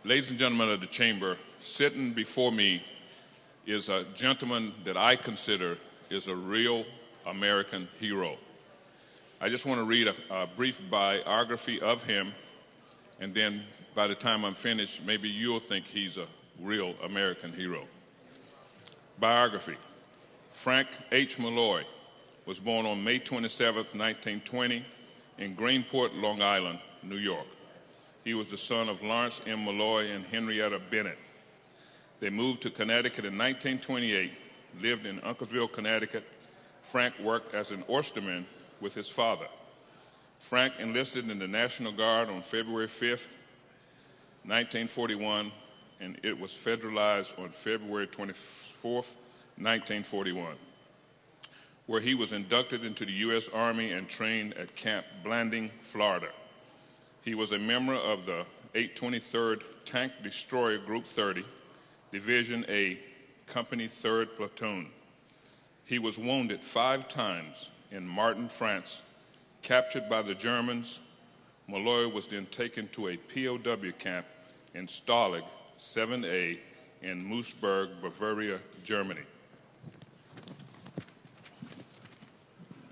Ladies and gentlemen of the chamber, sitting before me is a gentleman that I consider is a real American hero. I just want to read a brief biography of him, and then by the time I'm finished, maybe you'll think he's a real American hero. Biography. Frank H. Malloy was born on May 27, 1920, in Greenport, Long Island, New York. He was the son of Lawrence M. Malloy and Henrietta Bennett. They moved to Connecticut in 1928, lived in Uncasville, Connecticut. Frank worked as an oysterman with his father. Frank enlisted in the National Guard on February 5, 1941, and it was federalized on February 24, 1941, where he was inducted into the U.S. Army and trained at Camp Blanding, Florida. He was a member of the 823rd Tank Destroyer Group 30, Division A, Company 3rd Platoon. He was wounded 5 times in Martin, France, captured by the Germans. Malloy was then taken to a POW camp in Stalag 7A in Moosburg, Bavaria, Germany.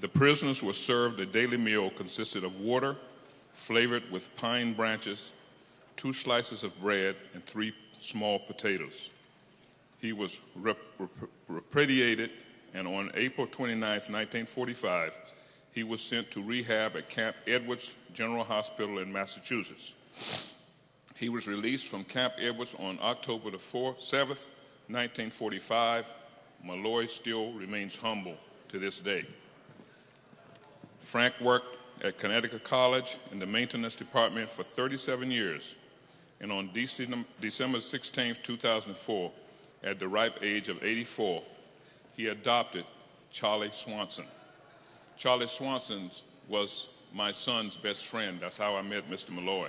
The prisoners were served a daily meal consisted of water flavored with pine branches, 2 slices of bread, and 3 small potatoes. He was repudiated, and on April 29, 1945, he was sent to rehab at Camp Edwards General Hospital in Massachusetts. He was released from Camp Edwards on October 7th, 1945. Malloy still remains humble to this day. Frank worked at Connecticut College in the maintenance department for 37 years, and on December 16, 2004, at the ripe age of 84, he adopted Charlie Swanson. Charlie Swanson was my son's best friend. That's how I met Mr. Malloy.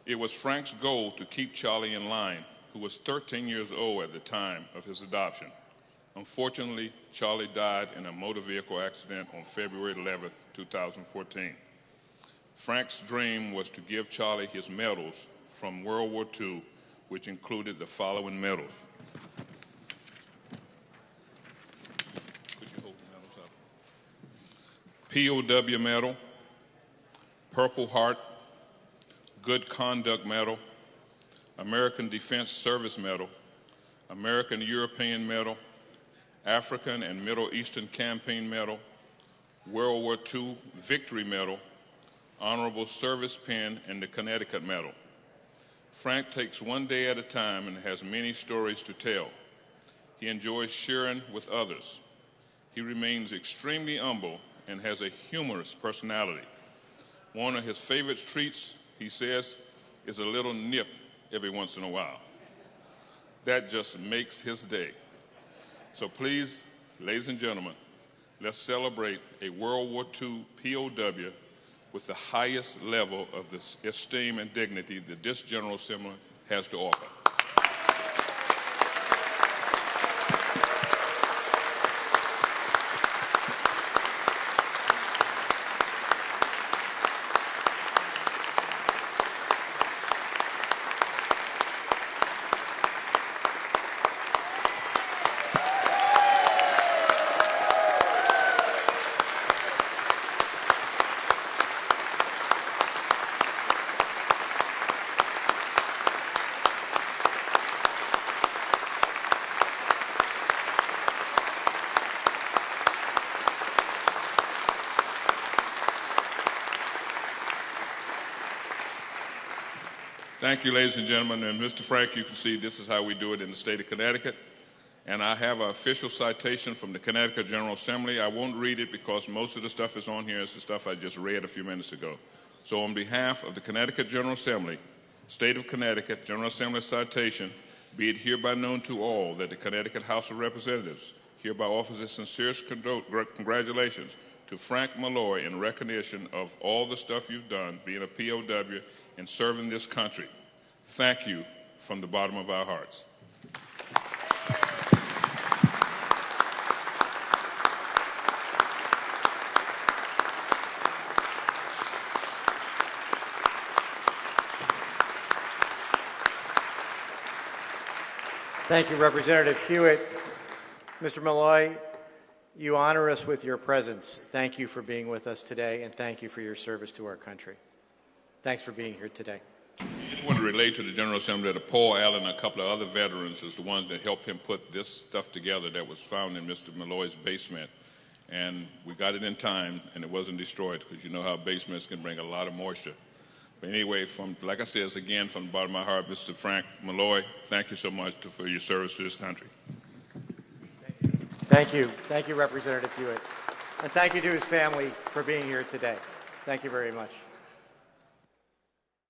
It was Frank's goal to keep Charlie in line, who was 13 years old at the time of his adoption. Unfortunately, Charlie died in a motor vehicle accident on February 11, 2014. Frank's dream was to give Charlie his medals from World War II, which included the following medals. Could you hold the medals up? POW Medal, Purple Heart, Good Conduct Medal, American Defense Service Medal, American European Medal, African and Middle Eastern Campaign Medal, World War II Victory Medal, Honorable Service Pin, and the Connecticut Medal. Frank takes one day at a time and has many stories to tell. He enjoys sharing with others. He remains extremely humble and has a humorous personality. One of his favorite treats, he says, is a little nip every once in a while. That just makes his day. So please, ladies and gentlemen, let's celebrate a World War II POW with the highest level of the esteem and dignity that this General Assembly has to offer. Thank you, ladies and gentlemen. And Mr. Frank, you can see this is how we do it in the state of Connecticut. And I have an official citation from the Connecticut General Assembly. I won't read it because most of the stuff is on here. It's the stuff I just read a few minutes ago. So on behalf of the Connecticut General Assembly, State of Connecticut, General Assembly citation, be it hereby known to all that the Connecticut House of Representatives hereby offers its sincerest congratulations to Frank Malloy in recognition of all the stuff you've done, being a POW and serving this country. Thank you from the bottom of our hearts. Thank you, Representative Hewett. Mr. Malloy, you honor us with your presence. Thank you for being with us today, and thank you for your service to our country. Thanks for being here today. I just want to relate to the General Assembly that Paul Allen and a couple of other veterans is the ones that helped him put this stuff together that was found in Mr. Malloy's basement. And we got it in time, and it wasn't destroyed, because you know how basements can bring a lot of moisture. But anyway, like I said, again, from the bottom of my heart, Mr. Frank Malloy, thank you so much for your service to this country. Thank you. Thank you, Representative Hewett. And thank you to his family for being here today. Thank you very much.